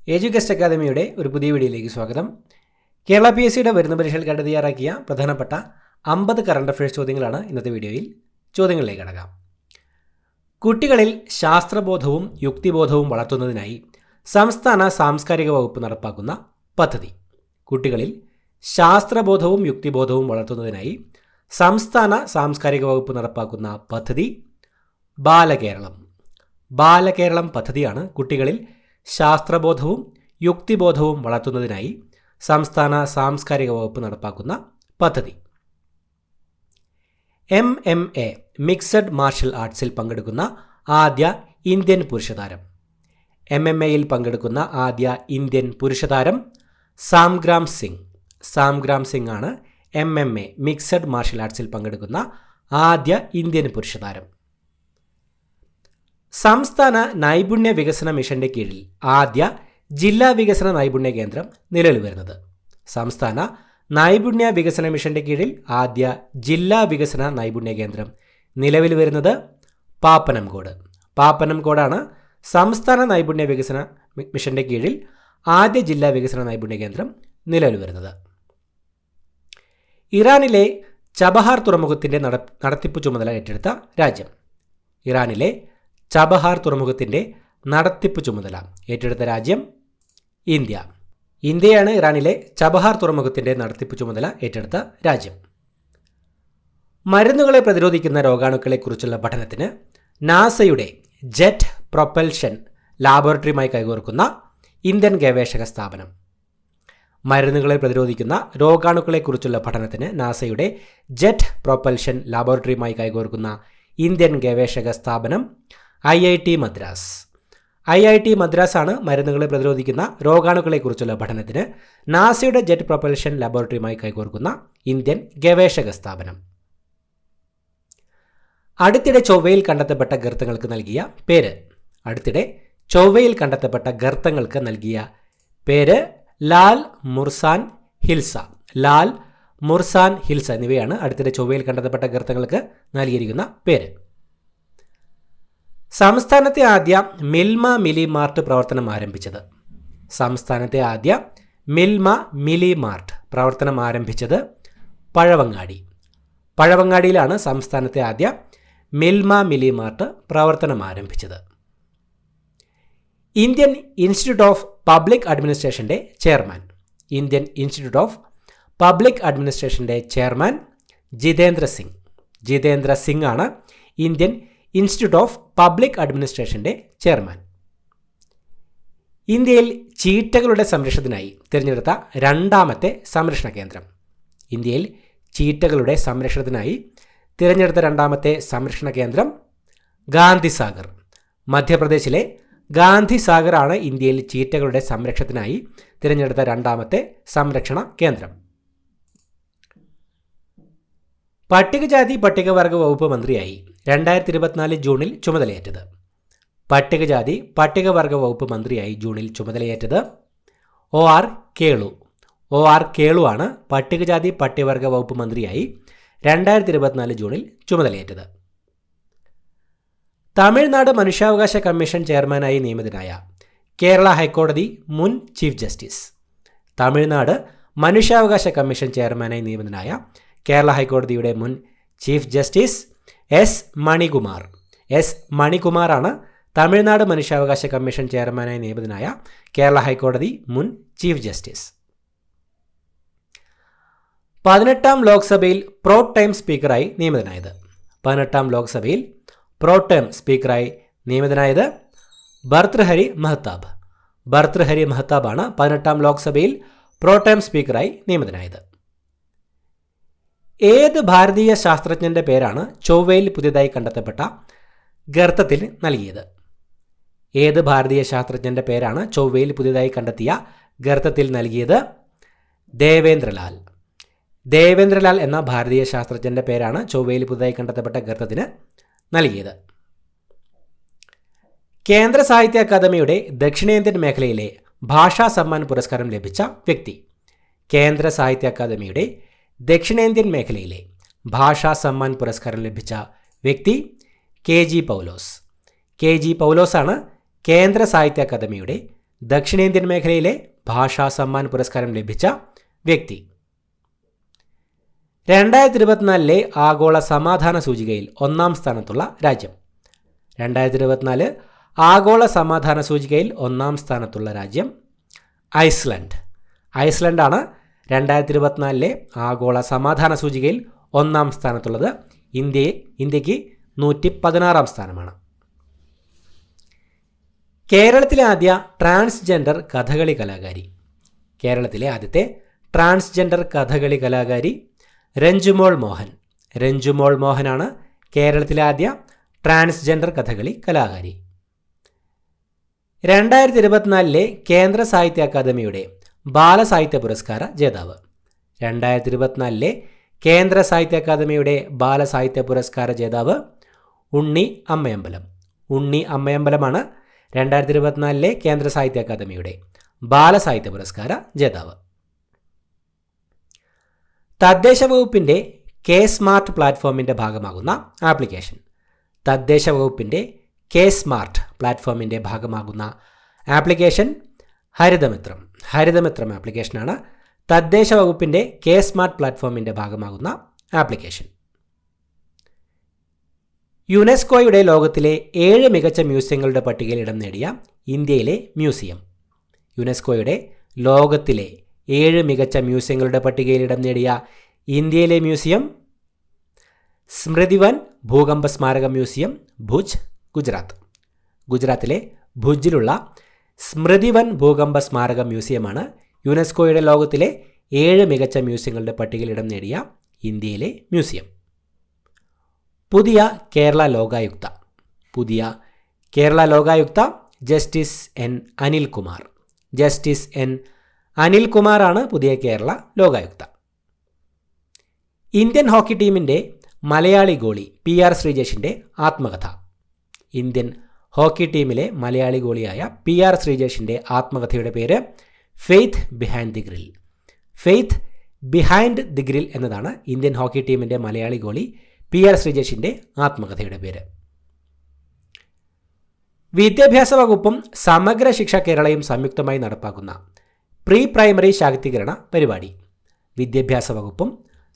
എഡ്യൂകസ്റ്റ് അക്കാദമിയുടെ ഒരു പുതിയ വീഡിയോയിലേക്ക് സ്വാഗതം. കേരള PSCയുടെ വരുന്ന പരീക്ഷകൾക്കായിട്ട് തയ്യാറാക്കിയ പ്രധാനപ്പെട്ട 50 കറണ്ട് അഫയേഴ്സ് ചോദ്യങ്ങളാണ് ഇന്നത്തെ വീഡിയോയിൽ. ചോദ്യങ്ങളിലേക്ക് കടക്കാം. കുട്ടികളിൽ ശാസ്ത്രബോധവും യുക്തിബോധവും വളർത്തുന്നതിനായി സംസ്ഥാന സാംസ്കാരിക വകുപ്പ് നടപ്പാക്കുന്ന പദ്ധതി. കുട്ടികളിൽ ശാസ്ത്രബോധവും യുക്തിബോധവും വളർത്തുന്നതിനായി സംസ്ഥാന സാംസ്കാരിക വകുപ്പ് നടപ്പാക്കുന്ന പദ്ധതി ബാലകേരളം. ബാലകേരളം പദ്ധതിയാണ് കുട്ടികളിൽ ശാസ്ത്രബോധവും യുക്തിബോധവും വളർത്തുന്നതിനായി സംസ്ഥാന സാംസ്കാരിക വകുപ്പ് നടപ്പാക്കുന്ന പദ്ധതി. MMA മിക്സഡ് മാർഷൽ ആർട്സിൽ പങ്കെടുക്കുന്ന ആദ്യ ഇന്ത്യൻ പുരുഷതാരം. MMAയിൽ പങ്കെടുക്കുന്ന ആദ്യ ഇന്ത്യൻ പുരുഷതാരം സാംഗ്രാം സിംഗ്. സാംഗ്രാം സിംഗ് ആണ് MMA മിക്സഡ് മാർഷൽ ആർട്സിൽ പങ്കെടുക്കുന്ന ആദ്യ ഇന്ത്യൻ പുരുഷതാരം. സംസ്ഥാന നൈപുണ്യ വികസന മിഷന്റെ കീഴിൽ ആദ്യ ജില്ലാ വികസന നൈപുണ്യ കേന്ദ്രം നിലവിൽ വരുന്നത്. സംസ്ഥാന നൈപുണ്യ വികസന മിഷന്റെ കീഴിൽ ആദ്യ ജില്ലാ വികസന നൈപുണ്യ കേന്ദ്രം നിലവിൽ വരുന്നത് പാപ്പനംകോട്. പാപ്പനംകോടാണ് സംസ്ഥാന നൈപുണ്യ വികസന മിഷന്റെ കീഴിൽ ആദ്യ ജില്ലാ വികസന നൈപുണ്യ കേന്ദ്രം നിലവിൽ വരുന്നത്. ഇറാനിലെ ചബഹാർ തുറമുഖത്തിന്റെ നടത്തിപ്പ് ചുമതല ഏറ്റെടുത്ത രാജ്യം. ഇറാനിലെ ചബഹാർ തുറമുഖത്തിന്റെ നടത്തിപ്പ് ചുമതല ഏറ്റെടുത്ത രാജ്യം ഇന്ത്യ. ഇന്ത്യയാണ് ഇറാനിലെ ചബഹാർ തുറമുഖത്തിന്റെ നടത്തിപ്പ് ചുമതല ഏറ്റെടുത്ത രാജ്യം. മരുന്നുകളെ പ്രതിരോധിക്കുന്ന രോഗാണുക്കളെക്കുറിച്ചുള്ള പഠനത്തിന് നാസയുടെ ജെറ്റ് പ്രൊപ്പൽഷൻ ലാബോറട്ടറിയുമായി കൈകോർക്കുന്ന ഇന്ത്യൻ ഗവേഷക സ്ഥാപനം. മരുന്നുകളെ പ്രതിരോധിക്കുന്ന രോഗാണുക്കളെക്കുറിച്ചുള്ള പഠനത്തിന് നാസയുടെ ജെറ്റ് പ്രൊപ്പൽഷൻ ലാബോറട്ടറിയുമായി കൈകോർക്കുന്ന ഇന്ത്യൻ ഗവേഷക സ്ഥാപനം IIT മദ്രാസ്. IIT മദ്രാസ് ആണ് മരുന്നുകളെ പ്രതിരോധിക്കുന്ന രോഗാണുക്കളെക്കുറിച്ചുള്ള പഠനത്തിന് നാസയുടെ ജെറ്റ് പ്രൊപ്പൽഷൻ ലാബോറട്ടറിയുമായി കൈകോർക്കുന്ന ഇന്ത്യൻ ഗവേഷക സ്ഥാപനം. അടുത്തിടെ ചൊവ്വയിൽ കണ്ടെത്തപ്പെട്ട ഗർത്തങ്ങൾക്ക് നൽകിയ പേര്. അടുത്തിടെ ചൊവ്വയിൽ കണ്ടെത്തപ്പെട്ട ഗർത്തങ്ങൾക്ക് നൽകിയ പേര് ലാൽ മുർസാൻ ഹിൽസ. ലാൽ മുർസാൻ ഹിൽസ എന്നിവയാണ് അടുത്തിടെ ചൊവ്വയിൽ കണ്ടെത്തപ്പെട്ട ഗർത്തങ്ങൾക്ക് നൽകിയിരിക്കുന്ന പേര്. സംസ്ഥാനത്തെ ആദ്യ മിൽമ മിലി മാർട്ട് പ്രവർത്തനം ആരംഭിച്ചത്. സംസ്ഥാനത്തെ ആദ്യ മിൽമ മിലി മാർട്ട് പ്രവർത്തനം ആരംഭിച്ചത് പഴവങ്ങാടി. പഴവങ്ങാടിയിലാണ് സംസ്ഥാനത്തെ ആദ്യ മിൽമ മിലി മാർട്ട് പ്രവർത്തനം ആരംഭിച്ചത്. ഇന്ത്യൻ ഇൻസ്റ്റിറ്റ്യൂട്ട് ഓഫ് പബ്ലിക് അഡ്മിനിസ്ട്രേഷന്റെ chairman. Indian institute of public അഡ്മിനിസ്ട്രേഷന്റെ ചെയർമാൻ ജിതേന്ദ്ര സിംഗ്. ജിതേന്ദ്ര സിംഗ് ആണ് ഇന്ത്യൻ ഇൻസ്റ്റിറ്റ്യൂട്ട് ഓഫ് പബ്ലിക് അഡ്മിനിസ്ട്രേഷന്റെ ചെയർമാൻ. ഇന്ത്യയിൽ ചീറ്റകളുടെ സംരക്ഷണത്തിനായി തിരഞ്ഞെടുത്ത രണ്ടാമത്തെ സംരക്ഷണ കേന്ദ്രം. ഇന്ത്യയിൽ ചീറ്റകളുടെ സംരക്ഷണത്തിനായി തിരഞ്ഞെടുത്ത രണ്ടാമത്തെ സംരക്ഷണ കേന്ദ്രം ഗാന്ധിസാഗർ. മധ്യപ്രദേശിലെ ഗാന്ധിസാഗർ ആണ് ഇന്ത്യയിൽ ചീറ്റകളുടെ സംരക്ഷണത്തിനായി തിരഞ്ഞെടുത്ത രണ്ടാമത്തെ സംരക്ഷണ കേന്ദ്രം. പട്ടികജാതി പട്ടികവർഗ വകുപ്പ് മന്ത്രിയായി 2024 ജൂണിൽ ചുമതലയേറ്റത്. പട്ടികജാതി പട്ടികവർഗ വകുപ്പ് മന്ത്രിയായി ജൂണിൽ ചുമതലയേറ്റത് OR കേളു. OR കേളു ആണ് പട്ടികജാതി പട്ടികവർഗ വകുപ്പ് മന്ത്രിയായി 2024 ജൂണിൽ ചുമതലയേറ്റത്. തമിഴ്നാട് മനുഷ്യാവകാശ കമ്മീഷൻ ചെയർമാനായി നിയമിതനായ കേരള ഹൈക്കോടതി മുൻ ചീഫ് ജസ്റ്റിസ്. തമിഴ്നാട് മനുഷ്യാവകാശ കമ്മീഷൻ ചെയർമാനായി നിയമിതനായ കേരള ഹൈക്കോടതിയുടെ മുൻ chief justice S Manikumar. S മണികുമാറാണ് തമിഴ്നാട് മനുഷ്യാവകാശ കമ്മീഷൻ ചെയർമാനായി നിയമിതനായ കേരള ഹൈക്കോടതി മുൻ ചീഫ് ജസ്റ്റിസ്. 18ാം ലോക്സഭയിൽ പ്രോ ടൈം സ്പീക്കറായി നിയമിതനായത്. 18ാം ലോക്സഭയിൽ പ്രോ ടൈം സ്പീക്കറായി നിയമിതനായത് ഭർതൃഹരി മഹ്താബ്. ഭർതൃഹരി മഹ്താബാണ് 18ാം ലോക്സഭയിൽ പ്രോ ടൈം സ്പീക്കറായി നിയമിതനായത്. ഏത് ഭാരതീയ ശാസ്ത്രജ്ഞന്റെ പേരാണ് ചൊവ്വയിൽ പുതിയതായി കണ്ടെത്തപ്പെട്ട ഗർത്തത്തിൽ നൽകിയത്? ഏത് ഭാരതീയ ശാസ്ത്രജ്ഞന്റെ പേരാണ് ചൊവ്വയിൽ പുതിയതായി കണ്ടെത്തിയ ഗർത്തത്തിൽ നൽകിയത്? ദേവേന്ദ്രലാൽ. ദേവേന്ദ്രലാൽ എന്ന ഭാരതീയ ശാസ്ത്രജ്ഞന്റെ പേരാണ് ചൊവ്വയിൽ പുതിയതായി കണ്ടെത്തപ്പെട്ട ഗർത്തത്തിന് നൽകിയത്. കേന്ദ്ര സാഹിത്യ അക്കാദമിയുടെ ദക്ഷിണേന്ത്യൻ മേഖലയിലെ ഭാഷാ സമ്മാൻ പുരസ്കാരം ലഭിച്ച വ്യക്തി. കേന്ദ്ര സാഹിത്യ അക്കാദമിയുടെ ദക്ഷിണേന്ത്യൻ മേഖലയിലെ ഭാഷാ സമ്മാൻ പുരസ്കാരം ലഭിച്ച വ്യക്തി KG പൗലോസ്. KG പൗലോസാണ് കേന്ദ്ര സാഹിത്യ അക്കാദമിയുടെ ദക്ഷിണേന്ത്യൻ മേഖലയിലെ ഭാഷാ സമ്മാൻ പുരസ്കാരം ലഭിച്ച വ്യക്തി. 2024 ആഗോള സമാധാന സൂചികയിൽ 1-ാം സ്ഥാനത്തുള്ള രാജ്യം. 2024 ആഗോള സമാധാന സൂചികയിൽ 1-ാം സ്ഥാനത്തുള്ള രാജ്യം ഐസ്ലൻഡ്. ഐസ്ലൻഡാണ് 2024 ആഗോള സമാധാന സൂചികയിൽ 1-ാം സ്ഥാനത്തുള്ളത്. ഇന്ത്യക്ക് 116-ാം സ്ഥാനമാണ്. കേരളത്തിലെ ആദ്യ ട്രാൻസ്ജെൻഡർ കഥകളി കലാകാരി. കേരളത്തിലെ ആദ്യത്തെ ട്രാൻസ്ജെൻഡർ കഥകളി കലാകാരി രഞ്ജുമോൾ മോഹൻ. രഞ്ജുമോൾ മോഹനാണ് കേരളത്തിലെ ആദ്യ ട്രാൻസ്ജെൻഡർ കഥകളി കലാകാരി. 2024 കേന്ദ്ര സാഹിത്യ അക്കാദമിയുടെ ബാലസാഹിത്യ പുരസ്കാര ജേതാവ്. 2024 കേന്ദ്ര സാഹിത്യ അക്കാദമിയുടെ ബാലസാഹിത്യ പുരസ്കാര ജേതാവ് ഉണ്ണി അമ്മയമ്പലം. ഉണ്ണി അമ്മയമ്പലമാണ് 2024 കേന്ദ്ര സാഹിത്യ അക്കാദമിയുടെ ബാലസാഹിത്യ പുരസ്കാര ജേതാവ്. തദ്ദേശ വകുപ്പിൻ്റെ കെ സ്മാർട്ട് പ്ലാറ്റ്ഫോമിൻ്റെ ഭാഗമാകുന്ന ആപ്ലിക്കേഷൻ. തദ്ദേശ വകുപ്പിൻ്റെ കെ സ്മാർട്ട് പ്ലാറ്റ്ഫോമിൻ്റെ ഭാഗമാകുന്ന ആപ്ലിക്കേഷൻ ഹരിതമിത്രം. ഹരിതമിത്രം ആപ്ലിക്കേഷനാണ് തദ്ദേശ വകുപ്പിൻ്റെ കെ സ്മാർട്ട് പ്ലാറ്റ്ഫോമിൻ്റെ ഭാഗമാകുന്ന ആപ്ലിക്കേഷൻ. യുനെസ്കോയുടെ ലോകത്തിലെ 7 മികച്ച മ്യൂസിയങ്ങളുടെ പട്ടികയിൽ ഇടം നേടിയ ഇന്ത്യയിലെ മ്യൂസിയം. യുനെസ്കോയുടെ ലോകത്തിലെ 7 മികച്ച മ്യൂസിയങ്ങളുടെ പട്ടികയിൽ ഇടം നേടിയ ഇന്ത്യയിലെ മ്യൂസിയം സ്മൃതിവൻ ഭൂകമ്പ സ്മാരക മ്യൂസിയം, ഭുജ്, ഗുജറാത്ത്. ഗുജറാത്തിലെ ഭുജിലുള്ള സ്മൃതിവൻ ഭൂകമ്പ സ്മാരക മ്യൂസിയമാണ് യുനെസ്കോയുടെ ലോകത്തിലെ 7 മികച്ച മ്യൂസിയങ്ങളുടെ പട്ടികയിൽ ഇടം നേടിയ ഇന്ത്യയിലെ മ്യൂസിയം. പുതിയ കേരള ലോകായുക്ത. പുതിയ Kerala Lokayukta justice N Anilkumar. Justice N അനിൽകുമാറാണ് പുതിയ കേരള ലോകായുക്ത. ഇന്ത്യൻ ഹോക്കി ടീമിൻ്റെ മലയാളി ഗോളി PR ശ്രീജേഷിൻ്റെ ആത്മകഥ. ഇന്ത്യൻ ഹോക്കി ടീമിലെ മലയാളി ഗോളിയായ PR ശ്രീജേഷിൻ്റെ ആത്മകഥയുടെ പേര് faith behind the grill. Faith behind the grill എന്നതാണ് ഇന്ത്യൻ ഹോക്കി ടീമിൻ്റെ മലയാളി ഗോളി PR ശ്രീജേഷിൻ്റെ ആത്മകഥയുടെ പേര്. വിദ്യാഭ്യാസ വകുപ്പും സമഗ്ര ശിക്ഷ കേരളയും സംയുക്തമായി നടപ്പാക്കുന്ന പ്രീ പ്രൈമറി ശാക്തീകരണ പരിപാടി. വിദ്യാഭ്യാസ വകുപ്പും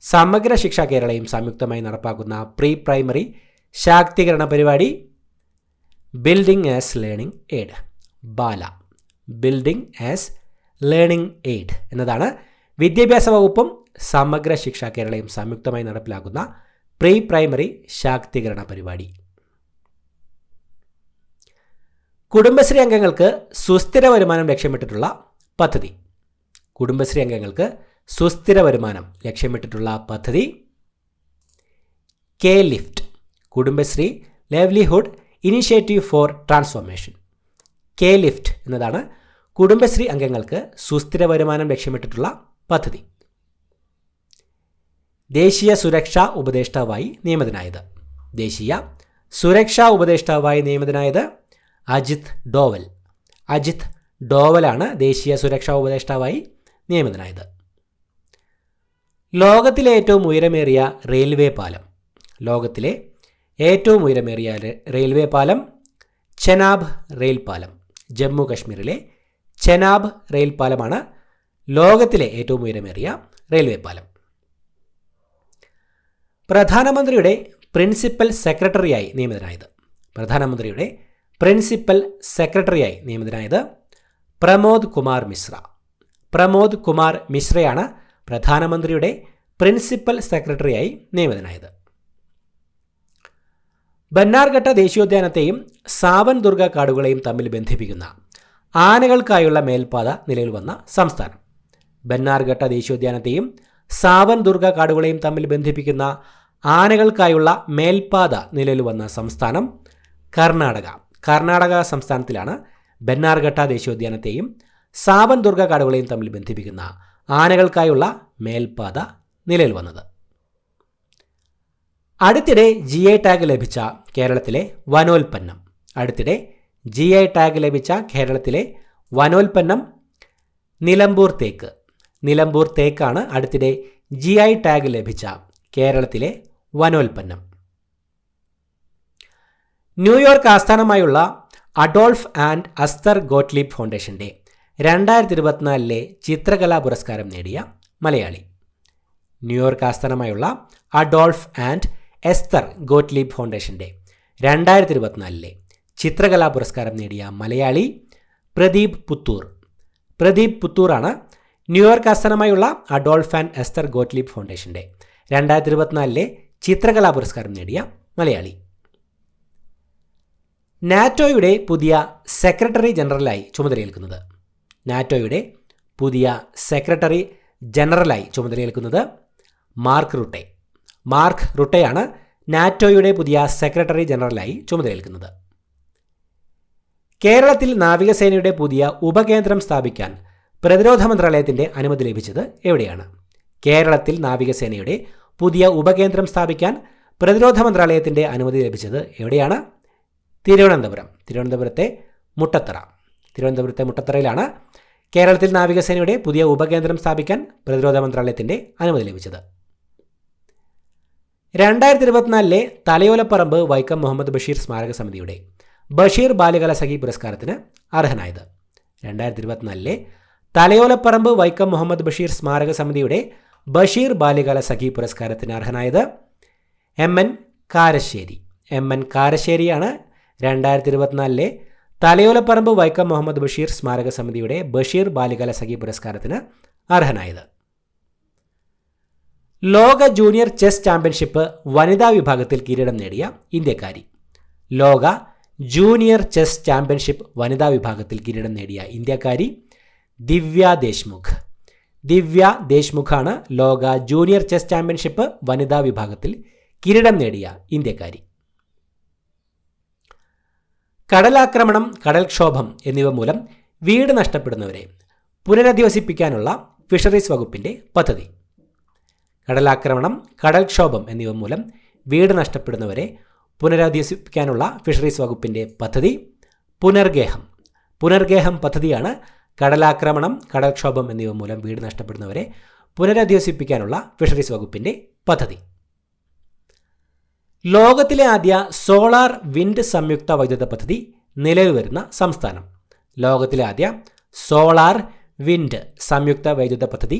സമഗ്ര ശിക്ഷ കേരളയും സംയുക്തമായി നടപ്പാക്കുന്ന പ്രീ പ്രൈമറി ശാക്തീകരണ പരിപാടി ബിൽഡിംഗ് ആസ് ലേണിംഗ് എയ്ഡ്, ബാല. ബിൽഡിംഗ് ആസ് ലേണിംഗ് എയ്ഡ് എന്നതാണ് വിദ്യാഭ്യാസ വകുപ്പും സമഗ്ര ശിക്ഷ കേരളയും സംയുക്തമായി നടപ്പിലാക്കുന്ന പ്രീ പ്രൈമറി ശാക്തീകരണ പരിപാടി. കുടുംബശ്രീ അംഗങ്ങൾക്ക് സുസ്ഥിര വരുമാനം ലക്ഷ്യമിട്ടിട്ടുള്ള പദ്ധതി. കുടുംബശ്രീ അംഗങ്ങൾക്ക് സുസ്ഥിര വരുമാനം ലക്ഷ്യമിട്ടിട്ടുള്ള പദ്ധതി K lift, Kudumbashree livelihood initiative for transformation. K lift എന്നതാണ് കുടുംബശ്രീ അംഗങ്ങൾക്ക് സുസ്ഥിര വരുമാനം ലക്ഷ്യമിട്ടിട്ടുള്ള പദ്ധതി. ദേശീയ സുരക്ഷാ ഉപദേഷ്ടാവായി നിയമിതനായത്. ദേശീയ സുരക്ഷാ ഉപദേഷ്ടാവായി നിയമിതനായത് അജിത് ഡോവൽ. അജിത് ഡോവലാണ് ദേശീയ സുരക്ഷാ ഉപദേഷ്ടാവായി നിയമിതനായത്. ലോകത്തിലെ ഏറ്റവും ഉയരമേറിയ റെയിൽവേ പാലം. ലോകത്തിലെ ഏറ്റവും ഉയരമേറിയ റെയിൽവേ പാലം ചെനാബ് റെയിൽ പാലം. ജമ്മു കശ്മീരിലെ ചെനാബ് റെയിൽ പാലമാണ് ലോകത്തിലെ ഏറ്റവും ഉയരമേറിയ റെയിൽവേ പാലം. പ്രധാനമന്ത്രിയുടെ പ്രിൻസിപ്പൽ സെക്രട്ടറിയായി നിയമിതനായത്. പ്രധാനമന്ത്രിയുടെ പ്രിൻസിപ്പൽ സെക്രട്ടറിയായി നിയമിതനായത് പ്രമോദ് കുമാർ മിശ്ര. പ്രമോദ് കുമാർ മിശ്രയാണ് പ്രധാനമന്ത്രിയുടെ പ്രിൻസിപ്പൽ സെക്രട്ടറിയായി നിയമിതനായത്. ബന്നാർഘട്ട ദേശീയോദ്യാനത്തെയും സാവൻ ദുർഗ കാടുകളെയും തമ്മിൽ ബന്ധിപ്പിക്കുന്ന ആനകൾക്കായുള്ള മേൽപ്പാത നിലവിൽ വന്ന സംസ്ഥാനം. ബന്നാർഘട്ട ദേശീയോദ്യാനത്തെയും സാവൻ ദുർഗ കാടുകളെയും തമ്മിൽ ബന്ധിപ്പിക്കുന്ന ആനകൾക്കായുള്ള മേൽപ്പാത നിലവിൽ വന്ന സംസ്ഥാനം കർണാടക. കർണാടക സംസ്ഥാനത്തിലാണ് ബന്നാർഘട്ട ദേശീയോദ്യാനത്തെയും സാവൻ ദുർഗ കാടുകളെയും തമ്മിൽ ബന്ധിപ്പിക്കുന്ന ആനകൾക്കായുള്ള മേൽപ്പാത നിലവിൽ വന്നത്. അടുത്തിടെ GI ടാഗ് ലഭിച്ച കേരളത്തിലെ വനോൽപ്പന്നം. അടുത്തിടെ GI ടാഗ് ലഭിച്ച കേരളത്തിലെ വനോൽപ്പന്നം നിലമ്പൂർ തേക്ക്. നിലമ്പൂർ തേക്കാണ് അടുത്തിടെ GI ടാഗ് ലഭിച്ച കേരളത്തിലെ വനോൽപ്പന്നം. ന്യൂയോർക്ക് ആസ്ഥാനമായുള്ള അഡോൾഫ് ആൻഡ് അസ്തർ ഗോട്ട്ലീബ് ഫൗണ്ടേഷൻ്റെ 2024 ചിത്രകലാ പുരസ്കാരം നേടിയ മലയാളി. ന്യൂയോർക്ക് ആസ്ഥാനമായുള്ള അഡോൾഫ് ആൻഡ് എസ്തർ ഗോട്ട്ലീബ് ഫൗണ്ടേഷൻ്റെ 2024 ചിത്രകലാ പുരസ്കാരം നേടിയ മലയാളി പ്രദീപ് പുത്തൂർ. പ്രദീപ് പുത്തൂറാണ് ന്യൂയോർക്ക് ആസ്ഥാനമായുള്ള അഡോൾഫ് ആൻഡ് എസ്തർ ഗോട്ട്ലീബ് ഫൗണ്ടേഷൻ്റെ 2024 ചിത്രകലാ പുരസ്കാരം നേടിയ മലയാളി. നാറ്റോയുടെ പുതിയ സെക്രട്ടറി ജനറലായി ചുമതലയേൽക്കുന്നത്. നാറ്റോയുടെ പുതിയ സെക്രട്ടറി ജനറലായി ചുമതലയേൽക്കുന്നത് മാർക്ക് റുട്ടെ. മാർക്ക് റുട്ടെയാണ് നാറ്റോയുടെ പുതിയ സെക്രട്ടറി ജനറലായി ചുമതലയേൽക്കുന്നത്. കേരളത്തിൽ നാവികസേനയുടെ പുതിയ ഉപകേന്ദ്രം സ്ഥാപിക്കാൻ പ്രതിരോധ മന്ത്രാലയത്തിൻ്റെ അനുമതി ലഭിച്ചത് എവിടെയാണ്? കേരളത്തിൽ നാവികസേനയുടെ പുതിയ ഉപകേന്ദ്രം സ്ഥാപിക്കാൻ പ്രതിരോധ മന്ത്രാലയത്തിൻ്റെ അനുമതി ലഭിച്ചത് എവിടെയാണ്? തിരുവനന്തപുരത്തെ മുട്ടത്തറയിലാണ് കേരളത്തിൽ നാവികസേനയുടെ പുതിയ ഉപകേന്ദ്രം സ്ഥാപിക്കാൻ പ്രതിരോധ മന്ത്രാലയത്തിൻ്റെ അനുമതി ലഭിച്ചത്. 2024 തലയോലപ്പറമ്പ് വൈക്കം മുഹമ്മദ് ബഷീർ സ്മാരക സമിതിയുടെ ബഷീർ ബാല്യകാല സഖി പുരസ്കാരത്തിന് അർഹനായത്. 2024 തലയോലപ്പറമ്പ് വൈക്കം മുഹമ്മദ് ബഷീർ സ്മാരക സമിതിയുടെ ബഷീർ ബാല്യകാല സഖി പുരസ്കാരത്തിന് അർഹനായത് MN കാരശ്ശേരി. MN കാരശ്ശേരിയാണ് 2024 തലയോലപ്പറമ്പ് വൈക്കം മുഹമ്മദ് ബഷീർ സ്മാരക സമിതിയുടെ ബഷീർ ബാല്യകാല സഖി പുരസ്കാരത്തിന് അർഹനായത്. ലോക ജൂനിയർ ചെസ് ചാമ്പ്യൻഷിപ്പ് വനിതാ വിഭാഗത്തിൽ കിരീടം നേടിയ ഇന്ത്യക്കാരി. ലോക ജൂനിയർ ചെസ് ചാമ്പ്യൻഷിപ്പ് വനിതാ വിഭാഗത്തിൽ കിരീടം നേടിയ ഇന്ത്യക്കാരി ദിവ്യ ദേശ്മുഖ്. ദിവ്യ ദേശ്മുഖാണ് ലോക ജൂനിയർ ചെസ് ചാമ്പ്യൻഷിപ്പ് വനിതാ വിഭാഗത്തിൽ കിരീടം നേടിയ ഇന്ത്യക്കാരി. കടലാക്രമണം, കടൽക്ഷോഭം എന്നിവ മൂലം വീട് നഷ്ടപ്പെടുന്നവരെ പുനരധിവസിപ്പിക്കാനുള്ള ഫിഷറീസ് വകുപ്പിൻ്റെ പദ്ധതി. കടലാക്രമണം, കടൽക്ഷോഭം എന്നിവ മൂലം വീട് നഷ്ടപ്പെടുന്നവരെ പുനരധിവസിപ്പിക്കാനുള്ള ഫിഷറീസ് വകുപ്പിൻ്റെ പദ്ധതി പുനർഗേഹം. പുനർഗേഹം പദ്ധതിയാണ് കടലാക്രമണം, കടൽക്ഷോഭം എന്നിവ മൂലം വീട് നഷ്ടപ്പെടുന്നവരെ പുനരധിവസിപ്പിക്കാനുള്ള ഫിഷറീസ് വകുപ്പിൻ്റെ പദ്ധതി. ലോകത്തിലെ ആദ്യ സോളാർ വിൻഡ് സംയുക്ത വൈദ്യുത പദ്ധതി നിലവിൽ വരുന്ന സംസ്ഥാനം. ലോകത്തിലെ ആദ്യ സോളാർ വിൻഡ് സംയുക്ത വൈദ്യുത പദ്ധതി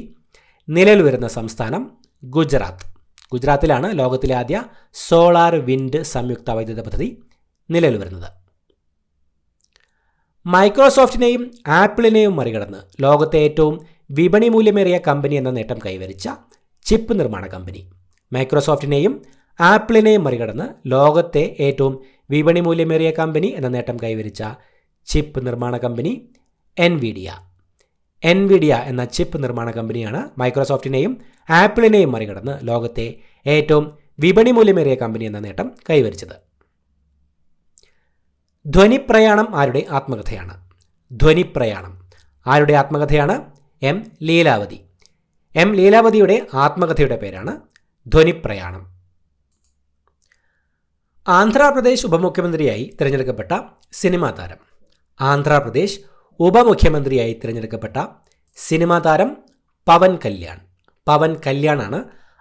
നിലവിൽ വരുന്ന സംസ്ഥാനം ഗുജറാത്ത്. ഗുജറാത്തിലാണ് ലോകത്തിലെ ആദ്യ സോളാർ വിൻഡ് സംയുക്ത വൈദ്യുത പദ്ധതി നിലവിൽ വരുന്നത്. മൈക്രോസോഫ്റ്റിനെയും ആപ്പിളിനെയും മറികടന്ന് ലോകത്തെ ഏറ്റവും വിപണി മൂല്യമേറിയ കമ്പനി എന്ന നേട്ടം കൈവരിച്ച ചിപ്പ് നിർമ്മാണ കമ്പനി. മൈക്രോസോഫ്റ്റിനെയും ആപ്പിളിനെയും മറികടന്ന് ലോകത്തെ ഏറ്റവും വിപണി മൂല്യമേറിയ കമ്പനി എന്ന നേട്ടം കൈവരിച്ച ചിപ്പ് നിർമ്മാണ കമ്പനി എൻവിഡിയ. എൻവിഡിയ എന്ന ചിപ്പ് നിർമ്മാണ കമ്പനിയാണ് മൈക്രോസോഫ്റ്റിനെയും ആപ്പിളിനെയും മറികടന്ന് ലോകത്തെ ഏറ്റവും വിപണി മൂല്യമേറിയ കമ്പനി എന്ന നേട്ടം കൈവരിച്ചത്. ധ്വനിപ്രയാണം ആരുടെ ആത്മകഥയാണ്? ധ്വനിപ്രയാണം ആരുടെ ആത്മകഥയാണ്? എം ലീലാവതി. എം ലീലാവതിയുടെ ആത്മകഥയുടെ പേരാണ് ധ്വനിപ്രയാണം. ആന്ധ്രാപ്രദേശ് ഉപമുഖ്യമന്ത്രിയായി തിരഞ്ഞെടുക്കപ്പെട്ട സിനിമാ താരം. ആന്ധ്രാപ്രദേശ് ഉപമുഖ്യമന്ത്രിയായി തിരഞ്ഞെടുക്കപ്പെട്ട സിനിമാ താരം പവൻ കല്യാൺ. പവൻ കല്യാണാണ്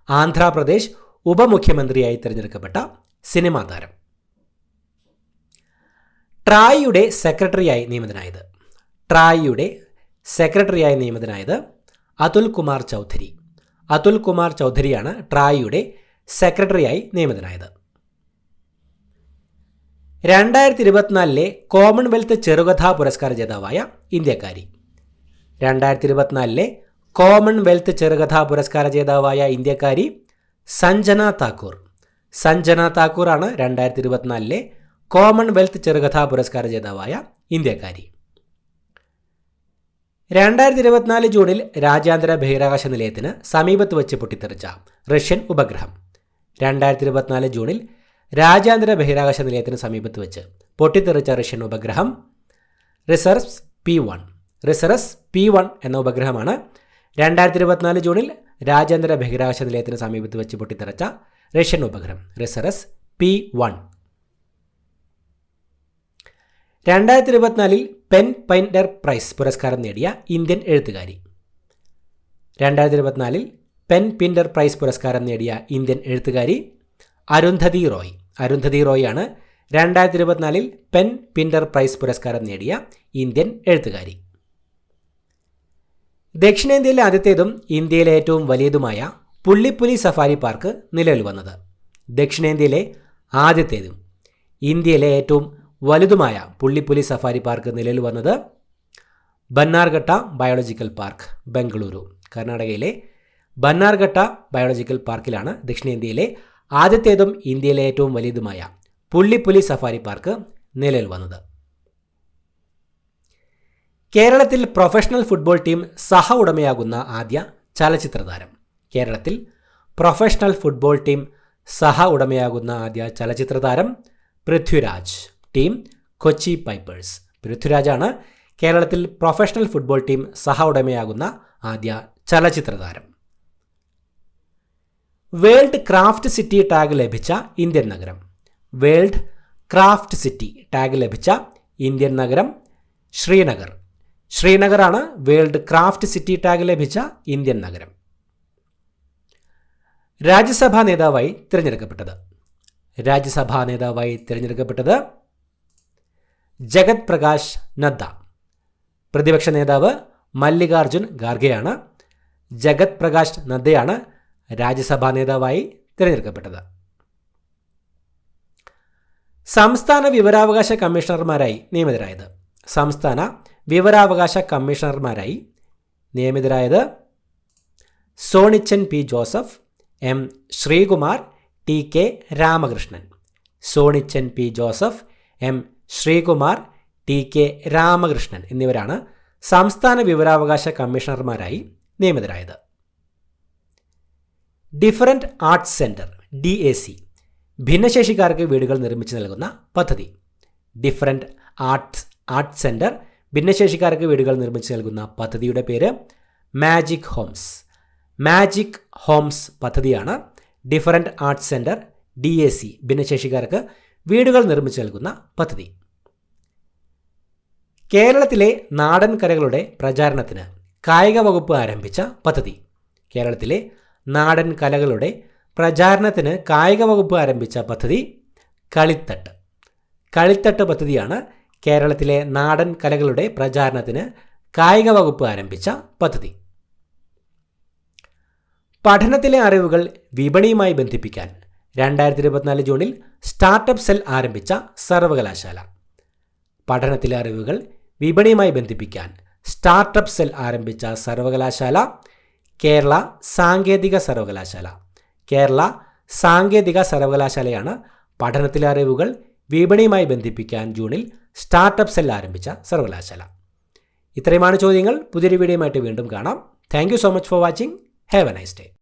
ആന്ധ്രാപ്രദേശ് ഉപമുഖ്യമന്ത്രിയായി തിരഞ്ഞെടുക്കപ്പെട്ട സിനിമാ താരം. ട്രായിയുടെ സെക്രട്ടറിയായി നിയമിതനായത്. ട്രായിയുടെ സെക്രട്ടറിയായി നിയമിതനായത് അതുൽ കുമാർ ചൗധരി. അതുൽ കുമാർ ചൗധരിയാണ് ട്രായിയുടെ സെക്രട്ടറിയായി നിയമിതനായത്. 2024 കോമൺവെൽത്ത് ചെറുകഥാ പുരസ്കാര ജേതാവായ ഇന്ത്യക്കാരി. 2024 കോമൺവെൽത്ത് ചെറുകഥാ പുരസ്കാര ജേതാവായ ഇന്ത്യക്കാരി സഞ്ജന താക്കൂർ. സഞ്ജന താക്കൂറാണ് 2024 കോമൺവെൽത്ത് ചെറുകഥാ പുരസ്കാര ജേതാവായ ഇന്ത്യക്കാരി. 2024 ജൂണിൽ രാജ്യാന്തര ബഹിരാകാശ നിലയത്തിന് സമീപത്ത് വെച്ച് പൊട്ടിത്തെറിച്ച റഷ്യൻ ഉപഗ്രഹം. 2024 ജൂണിൽ രാജ്യാന്തര ബഹിരാകാശ നിലയത്തിന് സമീപത്ത് വെച്ച് പൊട്ടിത്തെറിച്ച റഷ്യൻ ഉപഗ്രഹം റിസറസ് P1. റിസറസ് P1 എന്ന ഉപഗ്രഹമാണ് 2024 ജൂണിൽ രാജ്യാന്തര ബഹിരാകാശ നിലയത്തിന് സമീപത്ത് വെച്ച് പൊട്ടിത്തെറിച്ച റഷ്യൻ ഉപഗ്രഹം റിസറസ് P1. 2024 പെൻ പൈൻഡർ പ്രൈസ് പുരസ്കാരം നേടിയ ഇന്ത്യൻ എഴുത്തുകാരി. 2024 പെൻ പിൻഡർ പ്രൈസ് പുരസ്കാരം നേടിയ ഇന്ത്യൻ എഴുത്തുകാരി അരുന്ധതി റോയ്. അരുന്ധതി റോയ് ആണ് 2024 പെൻ പിൻഡർ പ്രൈസ് പുരസ്കാരം നേടിയ ഇന്ത്യൻ എഴുത്തുകാരി. ദക്ഷിണേന്ത്യയിലെ ആദ്യത്തേതും ഇന്ത്യയിലെ ഏറ്റവും വലിയതുമായ പുള്ളിപ്പുലി സഫാരി പാർക്ക് നിലവിൽ വന്നത്. ദക്ഷിണേന്ത്യയിലെ ആദ്യത്തേതും ഇന്ത്യയിലെ ഏറ്റവും വലുതുമായ പുള്ളിപ്പുലി സഫാരി പാർക്ക് നിലവിൽ വന്നത് ബന്നാർഘട്ട ബയോളജിക്കൽ പാർക്ക്, ബംഗളൂരു, കർണാടകയിലെ ബന്നാർഘട്ട ബയോളജിക്കൽ പാർക്കിലാണ് ദക്ഷിണേന്ത്യയിലെ ആദ്യത്തേതും ഇന്ത്യയിലെ ഏറ്റവും വലിയതുമായ പുള്ളിപ്പുലി സഫാരി പാർക്ക് നിലവിൽ വന്നത്. കേരളത്തിൽ പ്രൊഫഷണൽ ഫുട്ബോൾ ടീം സഹ ഉടമയാകുന്ന ആദ്യ ചലച്ചിത്ര താരം. കേരളത്തിൽ പ്രൊഫഷണൽ ഫുട്ബോൾ ടീം സഹ ഉടമയാകുന്ന ആദ്യ ചലച്ചിത്ര താരം പൃഥ്വിരാജ്. Team Kochi pipers. പൃഥ്വിരാജാണ് കേരളത്തിൽ പ്രൊഫഷണൽ ഫുട്ബോൾ ടീം സഹ ഉടമയാകുന്ന ആദ്യ ചലച്ചിത്ര താരം. വേൾഡ് ക്രാഫ്റ്റ് സിറ്റി ടാഗ് ലഭിച്ച ഇന്ത്യൻ നഗരം. വേൾഡ് ക്രാഫ്റ്റ് സിറ്റി ടാഗ് ലഭിച്ച ഇന്ത്യൻ നഗരം ശ്രീനഗർ. ശ്രീനഗറാണ് വേൾഡ് ക്രാഫ്റ്റ് സിറ്റി ടാഗ് ലഭിച്ച ഇന്ത്യൻ നഗരം. രാജ്യസഭാ നേതാവായി തിരഞ്ഞെടുക്കപ്പെട്ടത്. രാജ്യസഭാ നേതാവായി തിരഞ്ഞെടുക്കപ്പെട്ടത് ജഗത് പ്രകാശ് നദ്ദ. പ്രതിപക്ഷ നേതാവ് മല്ലികാർജുൻ ഖാർഗെയാണ്. ജഗത് പ്രകാശ് നദ്ദയാണ് രാജ്യസഭാ നേതാവായി തിരഞ്ഞെടുക്കപ്പെട്ടത്. സംസ്ഥാന വിവരാവകാശ കമ്മീഷണർമാരായി നിയമിതരായത്. സംസ്ഥാന വിവരാവകാശ കമ്മീഷണർമാരായി നിയമിതരായത് Sonichan P Joseph, M Sreekumar, T K Ramakrishnan. Sonichan P Joseph, M Sreekumar, T K Ramakrishnan എന്നിവരാണ് സംസ്ഥാന വിവരാവകാശ കമ്മീഷണർമാരായി നിയമിതരായത്. ഡിഫറൻറ്റ് ആർട്സ് സെൻറ്റർ DAC ഭിന്നശേഷിക്കാർക്ക് വീടുകൾ നിർമ്മിച്ചു നൽകുന്ന പദ്ധതി. ഡിഫറൻറ്റ് ആർട്സ് സെൻറ്റർ ഭിന്നശേഷിക്കാർക്ക് വീടുകൾ നിർമ്മിച്ചു നൽകുന്ന പദ്ധതിയുടെ പേര് മാജിക് ഹോംസ്. മാജിക് ഹോംസ് പദ്ധതിയാണ് ഡിഫറൻറ്റ് ആർട്സ് സെൻറ്റർ DAC ഭിന്നശേഷിക്കാർക്ക് വീടുകൾ നിർമ്മിച്ചു നൽകുന്ന പദ്ധതി. കേരളത്തിലെ നാടൻ കലകളുടെ പ്രചാരണത്തിന് കായിക വകുപ്പ് ആരംഭിച്ച പദ്ധതി. കേരളത്തിലെ നാടൻ കലകളുടെ പ്രചാരണത്തിന് കായിക വകുപ്പ് ആരംഭിച്ച പദ്ധതി കളിത്തട്ട്. കളിത്തട്ട് പദ്ധതിയാണ് കേരളത്തിലെ നാടൻ കലകളുടെ പ്രചാരണത്തിന് കായിക വകുപ്പ് ആരംഭിച്ച പദ്ധതി. പഠനത്തിലെ അറിവുകൾ വിപണിയുമായി ബന്ധിപ്പിക്കാൻ 2024 ജൂണിൽ സ്റ്റാർട്ടപ്പ് സെൽ ആരംഭിച്ച സർവകലാശാല. പഠനത്തിലെ അറിവുകൾ വിപണിയുമായി ബന്ധിപ്പിക്കാൻ സ്റ്റാർട്ടപ്പ് സെൽ ആരംഭിച്ച സർവകലാശാല കേരള സാങ്കേതിക സർവകലാശാല. കേരള സാങ്കേതിക സർവകലാശാലയാണ് പഠനത്തിലെ അറിവുകൾ വിപണിയുമായി ബന്ധിപ്പിക്കാൻ ജൂണിൽ സ്റ്റാർട്ടപ്പ് സെൽ ആരംഭിച്ച സർവകലാശാല. ഇത്രയുമാണ് ചോദ്യങ്ങൾ. പുതിയൊരു വീഡിയോയുമായിട്ട് വീണ്ടും കാണാം. Thank you so much for watching. Have A nice day.